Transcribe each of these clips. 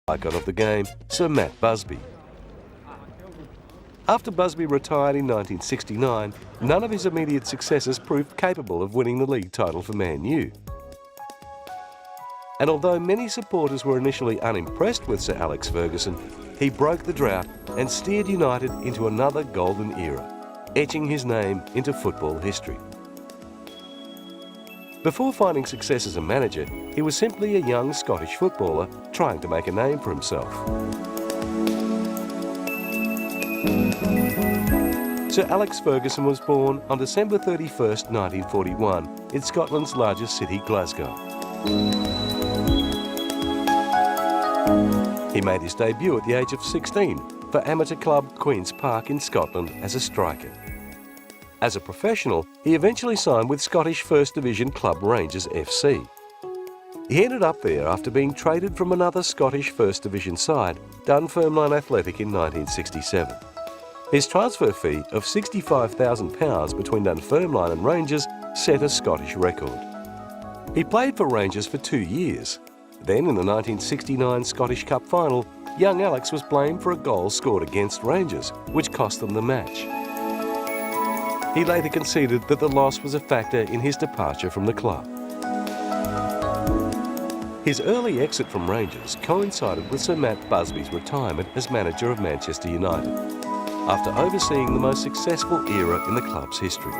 icon of the game, Sir Matt Busby. After Busby retired in 1969, none of his immediate successors proved capable of winning the league title for Man U. And although many supporters were initially unimpressed with Sir Alex Ferguson, he broke the drought and steered United into another golden era, etching his name into football history. Before finding success as a manager, he was simply a young Scottish footballer trying to make a name for himself. Sir Alex Ferguson was born on December 31st, 1941, in Scotland's largest city, Glasgow. He made his debut at the age of 16 for amateur club Queen's Park in Scotland as a striker. As a professional, he eventually signed with Scottish First Division club Rangers FC. He ended up there after being traded from another Scottish First Division side, Dunfermline Athletic, in 1967. His transfer fee of £65,000 between Dunfermline and Rangers set a Scottish record. He played for Rangers for 2 years. Then, in the 1969 Scottish Cup final, young Alex was blamed for a goal scored against Rangers, which cost them the match. He later conceded that the loss was a factor in his departure from the club. His early exit from Rangers coincided with Sir Matt Busby's retirement as manager of Manchester United, after overseeing the most successful era in the club's history.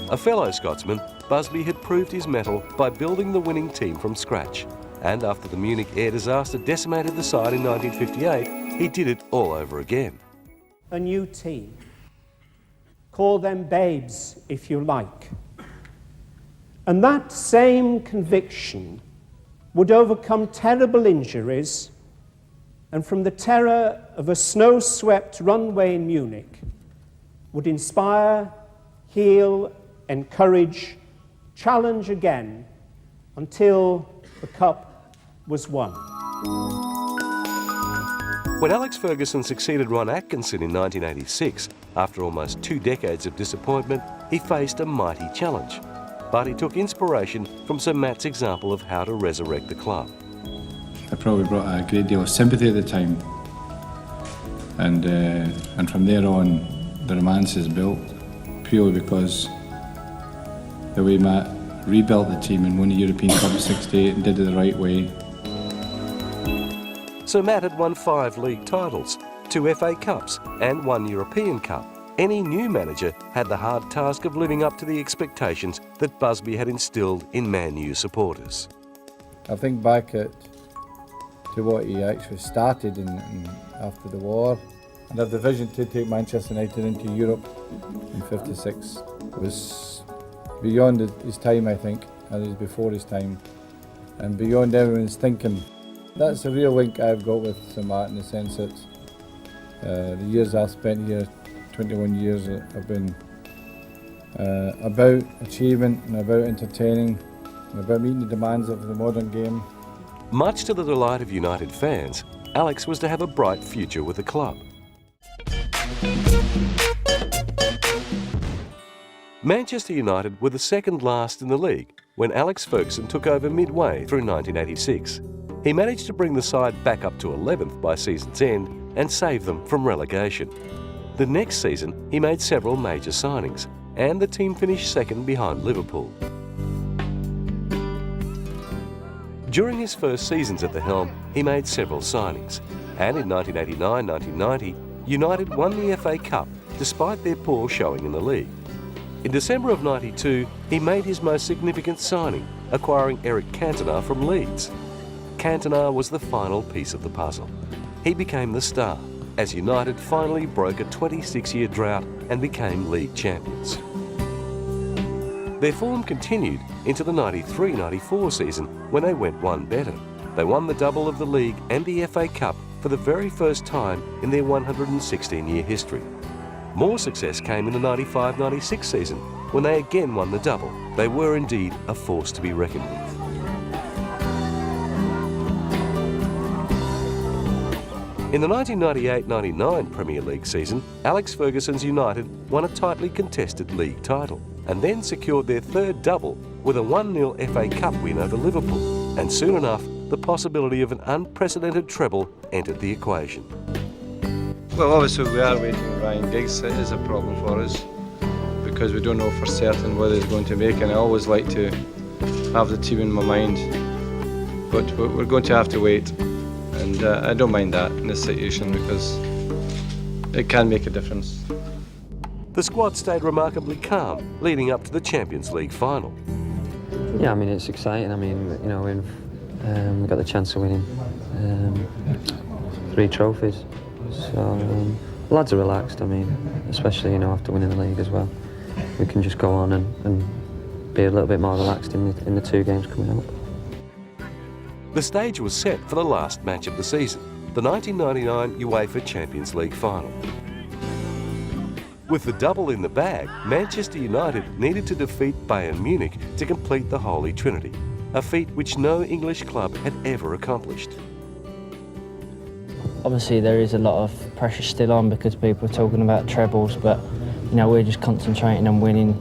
A fellow Scotsman, Busby had proved his mettle by building the winning team from scratch, and after the Munich air disaster decimated the side in 1958, he did it all over again. A new team. Call them babes, if you like. And that same conviction would overcome terrible injuries, and from the terror of a snow-swept runway in Munich, would inspire, heal, encourage, challenge again, until the cup was won. When Alex Ferguson succeeded Ron Atkinson in 1986, after almost 2 decades of disappointment, he faced a mighty challenge. But he took inspiration from Sir Matt's example of how to resurrect the club. I probably brought a great deal of sympathy at the time, and from there on, the romance is built, purely because the way Matt rebuilt the team and won the European Cup in '68 and did it the right way. Sir Matt had won 5 league titles, 2 FA Cups and 1 European Cup. Any new manager had the hard task of living up to the expectations that Busby had instilled in Man U supporters. I think back to what he actually started after the war, and the vision to take Manchester United into Europe in '56 was beyond his time, I think, and it was before his time, and beyond everyone's thinking. That's a real link I've got with Sir Matt, in the sense that the years I've spent here, 21 years, have been about achievement and about entertaining and about meeting the demands of the modern game. Much to the delight of United fans, Alex was to have a bright future with the club. Manchester United were the second last in the league when Alex Ferguson took over midway through 1986. He managed to bring the side back up to 11th by season's end and save them from relegation. The next season, he made several major signings, and the team finished second behind Liverpool. During his first seasons at the helm, he made several signings, and in 1989-1990, United won the FA Cup despite their poor showing in the league. In December of '92, he made his most significant signing, acquiring Eric Cantona from Leeds. Cantona was the final piece of the puzzle. He became the star, as United finally broke a 26-year drought and became league champions. Their form continued into the 93-94 season, when they went one better. They won the double of the league and the FA Cup for the very first time in their 116-year history. More success came in the 95-96 season, when they again won the double. They were indeed a force to be reckoned with. In the 1998-99 Premier League season, Alex Ferguson's United won a tightly contested league title. and then secured their third double with a 1-0 FA Cup win over Liverpool. And soon enough, the possibility of an unprecedented treble entered the equation. Well, obviously we are waiting on Ryan Giggs. It is a problem for us because we don't know for certain whether he's going to make it. And I always like to have the team in my mind, but we're going to have to wait. And I don't mind that in this situation because it can make a difference. The squad stayed remarkably calm leading up to the Champions League final. Yeah, I mean, it's exciting. I mean, you know, we've got the chance of winning 3 trophies. So lads are relaxed. I mean, especially, you know, after winning the league as well. We can just go on and be a little bit more relaxed in the 2 games coming up. The stage was set for the last match of the season, the 1999 UEFA Champions League final. With the double in the bag, Manchester United needed to defeat Bayern Munich to complete the Holy Trinity, a feat which no English club had ever accomplished. Obviously there is a lot of pressure still on because people are talking about trebles, but you know, we're just concentrating on winning,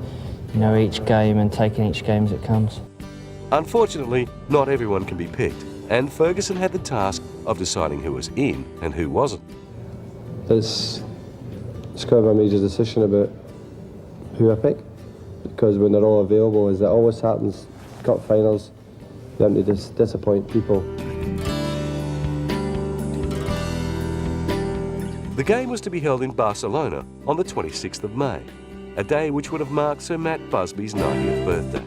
you know, each game and taking each game as it comes. Unfortunately, not everyone can be picked, and Ferguson had the task of deciding who was in and who wasn't. It's kind of a major decision about who I pick, because when they're all available, as it always happens, cup finals, you have to disappoint people. The game was to be held in Barcelona on the 26th of May, a day which would have marked Sir Matt Busby's 90th birthday.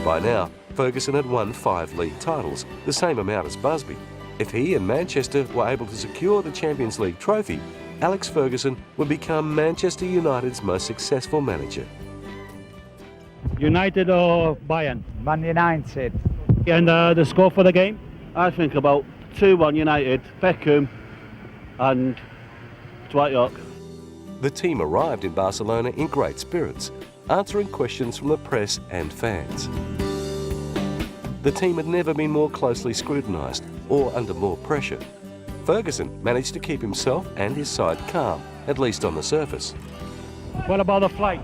By now, Ferguson had won 5 league titles, the same amount as Busby. If he and Manchester were able to secure the Champions League trophy, Alex Ferguson would become Manchester United's most successful manager. United or Bayern? Man United. And the score for the game? I think about 2-1 United, Beckham and Dwight York. The team arrived in Barcelona in great spirits, answering questions from the press and fans. The team had never been more closely scrutinised or under more pressure. Ferguson managed to keep himself and his side calm, at least on the surface. What about the flight?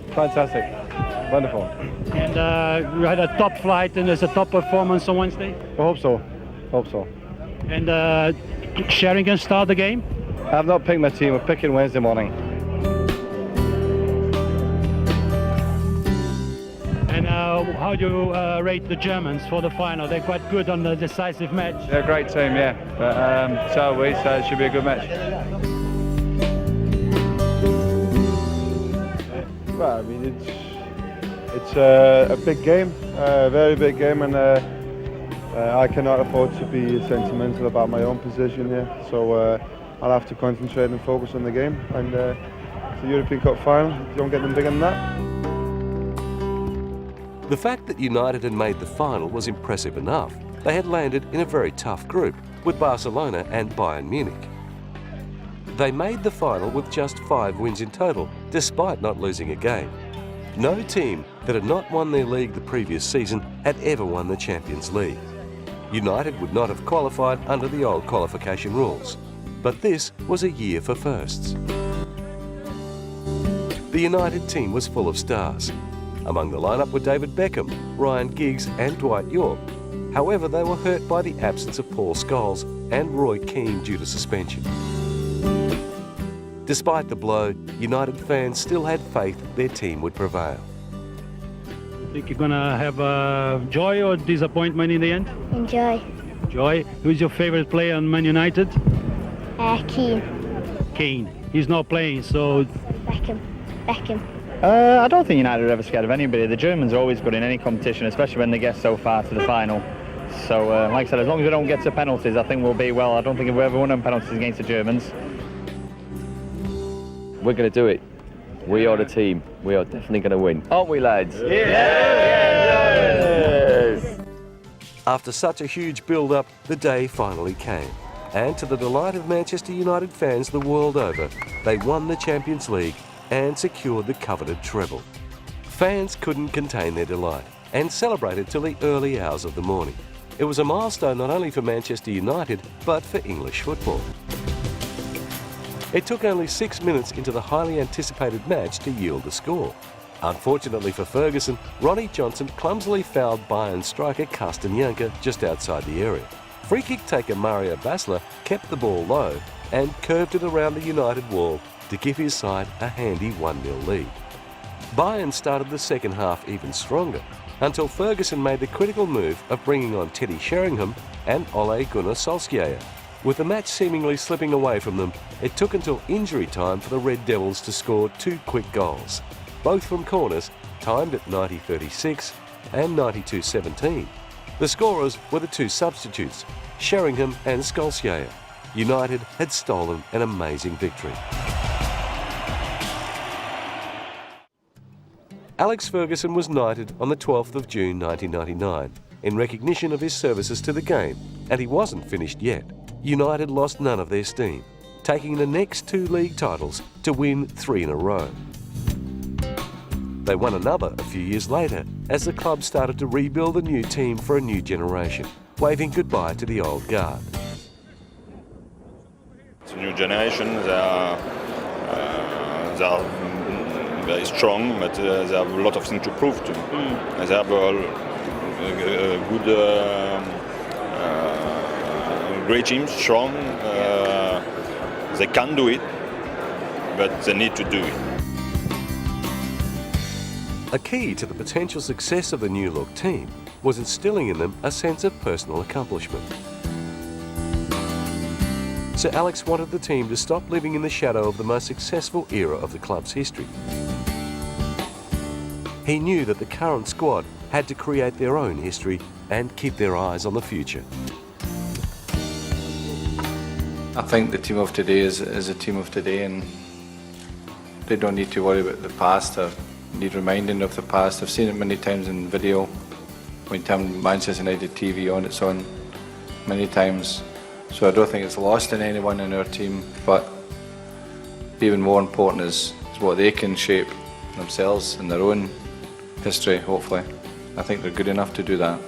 Fantastic. Wonderful. And you had a top flight and there's a top performance on Wednesday? I hope so. Hope so. And Sheringham start the game? I've not picked my team. We're picking Wednesday morning. And how do you rate the Germans for the final? They're quite good on the decisive match. They're a great team, yeah. But so are we, so it should be a good match. Well, I mean, it's a big game, a very big game, and I cannot afford to be sentimental about my own position here. So I'll have to concentrate and focus on the game. And it's a European Cup final. You don't get them bigger than that. The fact that United had made the final was impressive enough. They had landed in a very tough group with Barcelona and Bayern Munich. They made the final with just 5 wins in total, despite not losing a game. No team that had not won their league the previous season had ever won the Champions League. United would not have qualified under the old qualification rules, but this was a year for firsts. The United team was full of stars. Among the lineup were David Beckham, Ryan Giggs and Dwight York. However, they were hurt by the absence of Paul Scholes and Roy Keane due to suspension. Despite the blow, United fans still had faith their team would prevail. Think you're going to have joy or disappointment in the end? Enjoy. Joy. Who's your favourite player on Man United? Keane. Keane. He's not playing, so... Beckham. I don't think United are ever scared of anybody. The Germans are always good in any competition, especially when they get so far to the final. So, like I said, as long as we don't get to penalties, I think we'll be well. I don't think we've ever won on penalties against the Germans. We're going to do it. We are the team. We are definitely going to win. Aren't we, lads? Yes! After such a huge build-up, the day finally came. And to the delight of Manchester United fans the world over, they won the Champions League and secured the coveted treble. Fans couldn't contain their delight and celebrated till the early hours of the morning. It was a milestone not only for Manchester United, but for English football. It took only 6 minutes into the highly anticipated match to yield the score. Unfortunately for Ferguson, Ronnie Johnson clumsily fouled Bayern striker Carsten Janker just outside the area. Free kick taker Mario Basler kept the ball low and curved it around the United wall to give his side a handy 1-0 lead. Bayern started the second half even stronger, until Ferguson made the critical move of bringing on Teddy Sheringham and Ole Gunnar Solskjaer. With the match seemingly slipping away from them, it took until injury time for the Red Devils to score 2 quick goals, both from corners, timed at 90-36 and 92-17. The scorers were the 2 substitutes, Sheringham and Solskjaer. United had stolen an amazing victory. Alex Ferguson was knighted on the 12th of June 1999 in recognition of his services to the game, and he wasn't finished yet. United lost none of their steam, taking the next 2 league titles to win 3 in a row. They won another a few years later as the club started to rebuild a new team for a new generation, waving goodbye to the old guard. It's a new generation. They are very strong, but they have a lot of things to prove to. They have a good, great team, strong. They can do it, but they need to do it. A key to the potential success of the new look team was instilling in them a sense of personal accomplishment. Sir Alex wanted the team to stop living in the shadow of the most successful era of the club's history. He knew that the current squad had to create their own history and keep their eyes on the future. I think the team of today is a team of today, and they don't need to worry about the past or need reminding of the past. I've seen it many times in video. When you turn Manchester United TV on, it's on many times. So I don't think it's lost in anyone in our team, but even more important is what they can shape themselves in their own history, hopefully. I think they're good enough to do that.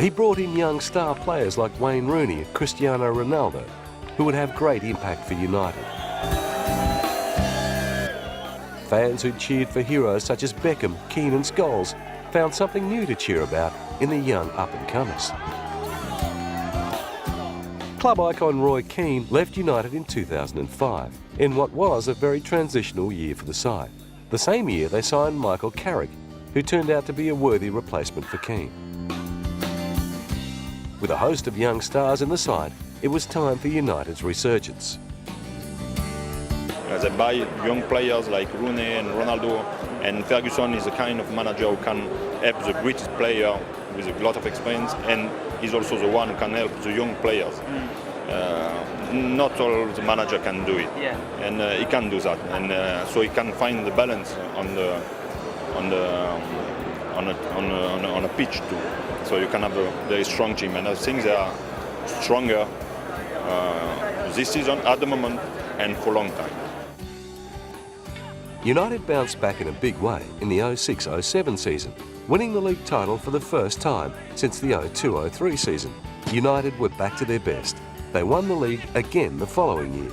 He brought in young star players like Wayne Rooney and Cristiano Ronaldo, who would have great impact for United. Fans who'd cheered for heroes such as Beckham, Keane and Scholes found something new to cheer about in the young up-and-comers. Club icon Roy Keane left United in 2005, in what was a very transitional year for the side. The same year they signed Michael Carrick, who turned out to be a worthy replacement for Keane. With a host of young stars in the side, it was time for United's resurgence. They buy young players like Rooney and Ronaldo, and Ferguson is the kind of manager who can help the greatest player with a lot of experience, and he's also the one who can help the young players. Not all the manager can do it, and he can do that, and so he can find the balance on a pitch too. So you can have a very strong team, and I think they are stronger this season at the moment and for a long time. United bounced back in a big way in the 06-07 season, winning the league title for the first time since the 02-03 season. United were back to their best. They won the league again the following year.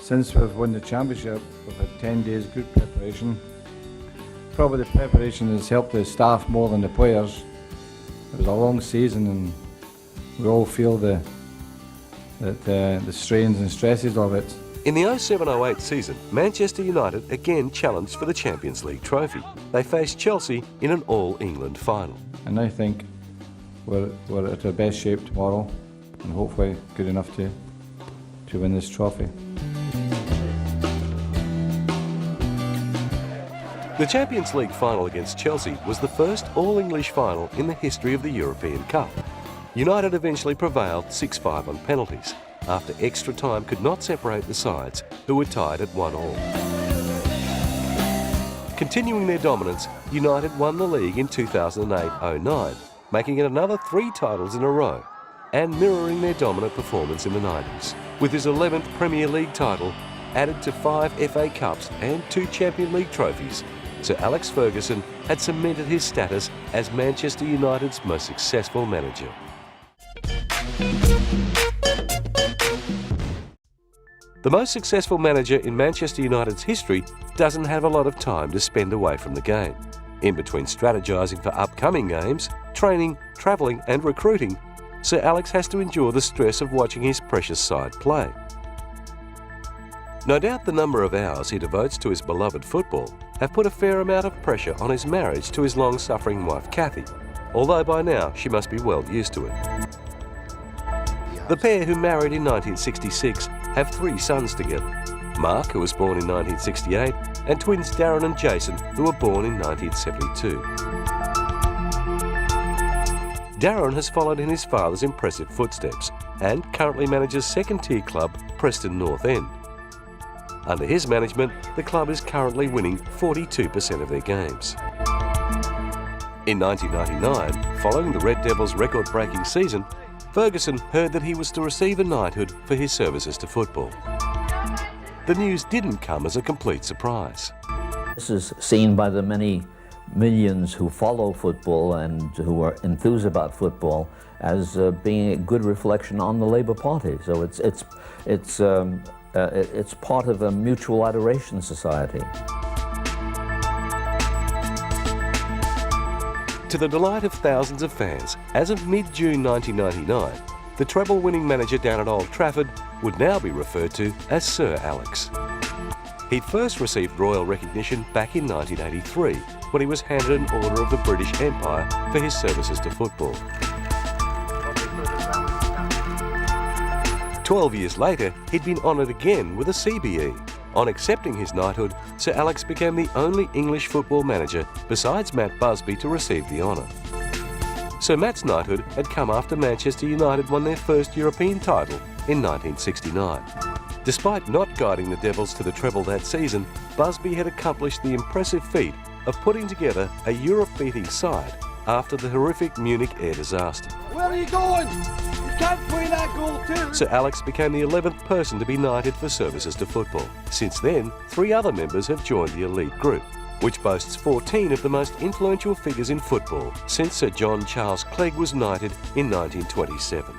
Since we've won the championship, we've had 10 days good preparation. Probably the preparation has helped the staff more than the players. It was a long season, and we all feel the strains and stresses of it. In the 07-08 season, Manchester United again challenged for the Champions League trophy. They faced Chelsea in an All-England final. And I think we're at our best shape tomorrow, and hopefully good enough to win this trophy. The Champions League final against Chelsea was the first All-English final in the history of the European Cup. United eventually prevailed 6-5 on penalties, after extra time could not separate the sides, who were tied at 1-1. Continuing their dominance, United won the league in 2008-09, making it another 3 titles in a row, and mirroring their dominant performance in the 90s, with his 11th Premier League title added to 5 FA Cups and 2 Champions League trophies. Sir Alex Ferguson had cemented his status as Manchester United's most successful manager. The most successful manager in Manchester United's history doesn't have a lot of time to spend away from the game. In between strategising for upcoming games, training, travelling and recruiting, Sir Alex has to endure the stress of watching his precious side play. No doubt the number of hours he devotes to his beloved football have put a fair amount of pressure on his marriage to his long-suffering wife Kathy, although by now she must be well used to it. The pair, who married in 1966, have 3 sons together. Mark, who was born in 1968, and twins Darren and Jason, who were born in 1972. Darren has followed in his father's impressive footsteps and currently manages second-tier club Preston North End. Under his management, the club is currently winning 42% of their games. In 1999, following the Red Devils' record-breaking season, Ferguson heard that he was to receive a knighthood for his services to football. The news didn't come as a complete surprise. This is seen by the many millions who follow football and who are enthused about football as being a good reflection on the Labour Party. So it's part of a mutual adoration society. To the delight of thousands of fans, as of mid-June 1999, the treble-winning manager down at Old Trafford would now be referred to as Sir Alex. He first received royal recognition back in 1983, when he was handed an Order of the British Empire for his services to football. 12 years later, he'd been honoured again with a CBE. On accepting his knighthood, Sir Alex became the only English football manager besides Matt Busby to receive the honour. Sir Matt's knighthood had come after Manchester United won their first European title in 1969. Despite not guiding the Devils to the treble that season, Busby had accomplished the impressive feat of putting together a Europe-beating side after the horrific Munich air disaster. Where are you going? You can't play that goal too. Sir Alex became the 11th person to be knighted for services to football. Since then, 3 other members have joined the elite group, which boasts 14 of the most influential figures in football since Sir John Charles Clegg was knighted in 1927.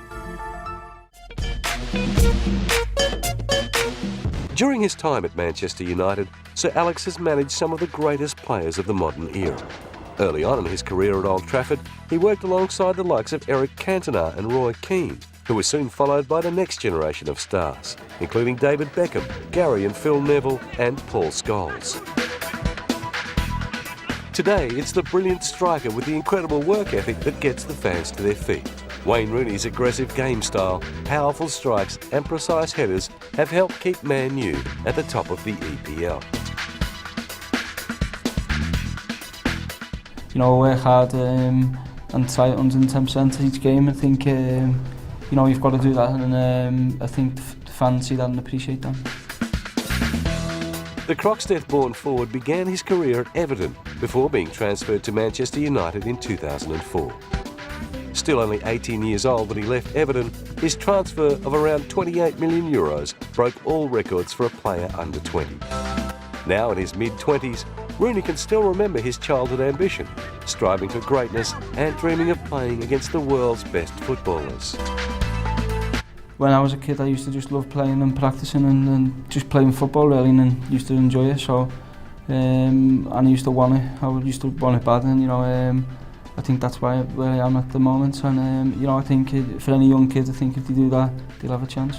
During his time at Manchester United, Sir Alex has managed some of the greatest players of the modern era. Early on in his career at Old Trafford, he worked alongside the likes of Eric Cantona and Roy Keane, who were soon followed by the next generation of stars, including David Beckham, Gary and Phil Neville, and Paul Scholes. Today, it's the brilliant striker with the incredible work ethic that gets the fans to their feet. Wayne Rooney's aggressive game style, powerful strikes and precise headers have helped keep Man U at the top of the EPL. You know, work hard and try 110% each game. I think, you know, you've got to do that, and I think the fans see that and appreciate that. The Croxteth-born forward began his career at Everton before being transferred to Manchester United in 2004. Still only 18 years old when he left Everton, his transfer of around €28 million broke all records for a player under 20. Now in his mid-20s, Rooney can still remember his childhood ambition, striving for greatness and dreaming of playing against the world's best footballers. When I was a kid, I used to just love playing and practicing and just playing football really, and used to enjoy it. So, and I used to want it. I used to want it bad, and you know, I think that's where I am at the moment. And you know, I think for any young kids, I think if they do that, they'll have a chance.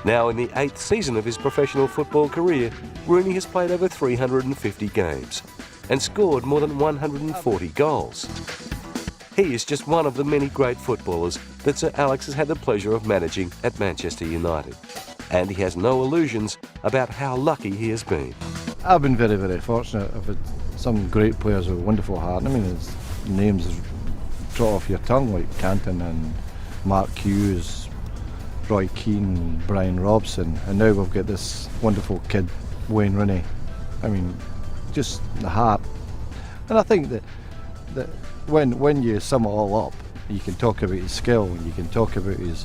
Now in the 8th season of his professional football career, Rooney has played over 350 games and scored more than 140 goals. He is just one of the many great footballers that Sir Alex has had the pleasure of managing at Manchester United. And he has no illusions about how lucky he has been. I've been very, very fortunate. I've had some great players with wonderful heart. I mean, his names trot off your tongue, like Canton and Mark Hughes, Roy Keane, Brian Robson, and now we've got this wonderful kid, Wayne Rooney. I mean, just the heart. And I think that when you sum it all up, you can talk about his skill, and you can talk about his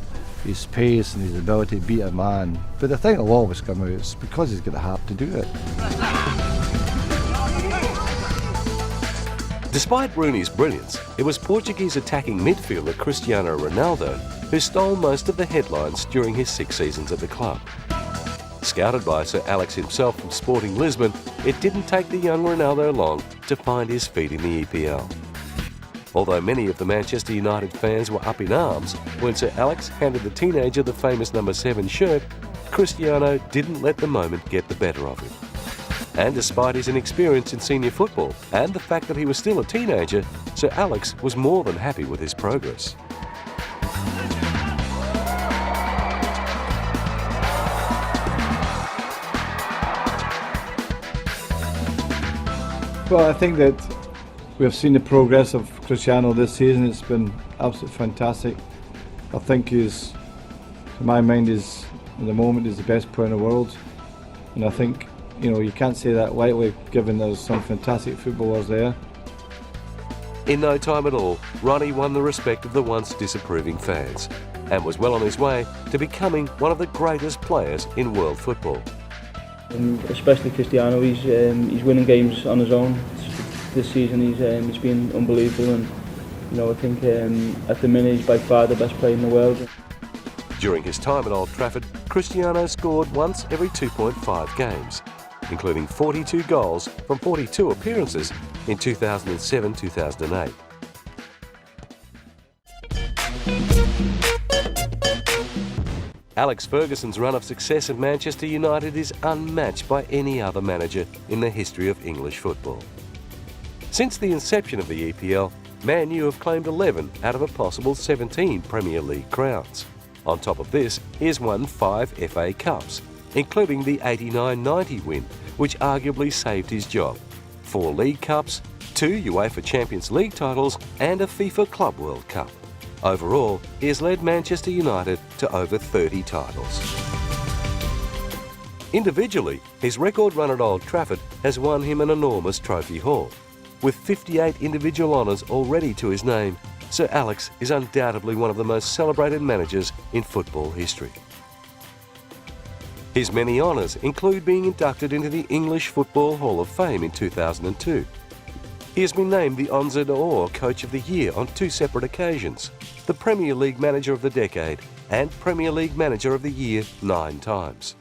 pace and his ability to beat a man. But the thing that will always come out is because he's got the heart to do it. Despite Rooney's brilliance, it was Portuguese attacking midfielder Cristiano Ronaldo who stole most of the headlines during his 6 seasons at the club. Scouted by Sir Alex himself from Sporting Lisbon, it didn't take the young Ronaldo long to find his feet in the EPL. Although many of the Manchester United fans were up in arms when Sir Alex handed the teenager the famous number 7 shirt, Cristiano didn't let the moment get the better of him. And despite his inexperience in senior football and the fact that he was still a teenager, Sir Alex was more than happy with his progress. Well, I think that we've seen the progress of Cristiano this season. It's been absolutely fantastic. I think he's, to my mind, is at the moment is the best player in the world, and I think, you know, you can't say that lightly given there's some fantastic footballers there. In no time at all, Ronnie won the respect of the once disapproving fans and was well on his way to becoming one of the greatest players in world football. Especially Cristiano, he's winning games on his own. This season he's been unbelievable, and you know, I think at the minute he's by far the best player in the world. During his time at Old Trafford, Cristiano scored once every 2.5 games, including 42 goals from 42 appearances in 2007-2008. Alex Ferguson's run of success at Manchester United is unmatched by any other manager in the history of English football. Since the inception of the EPL, Man U have claimed 11 out of a possible 17 Premier League crowns. On top of this, he has won 5 FA Cups, including the 89-90 win, which arguably saved his job, 4 League Cups, 2 UEFA Champions League titles and a FIFA Club World Cup. Overall, he has led Manchester United to over 30 titles. Individually, his record run at Old Trafford has won him an enormous trophy haul. With 58 individual honours already to his name, Sir Alex is undoubtedly one of the most celebrated managers in football history. His many honours include being inducted into the English Football Hall of Fame in 2002. He has been named the Onze d'Or Coach of the Year on 2 separate occasions, the Premier League Manager of the Decade and Premier League Manager of the Year 9 times.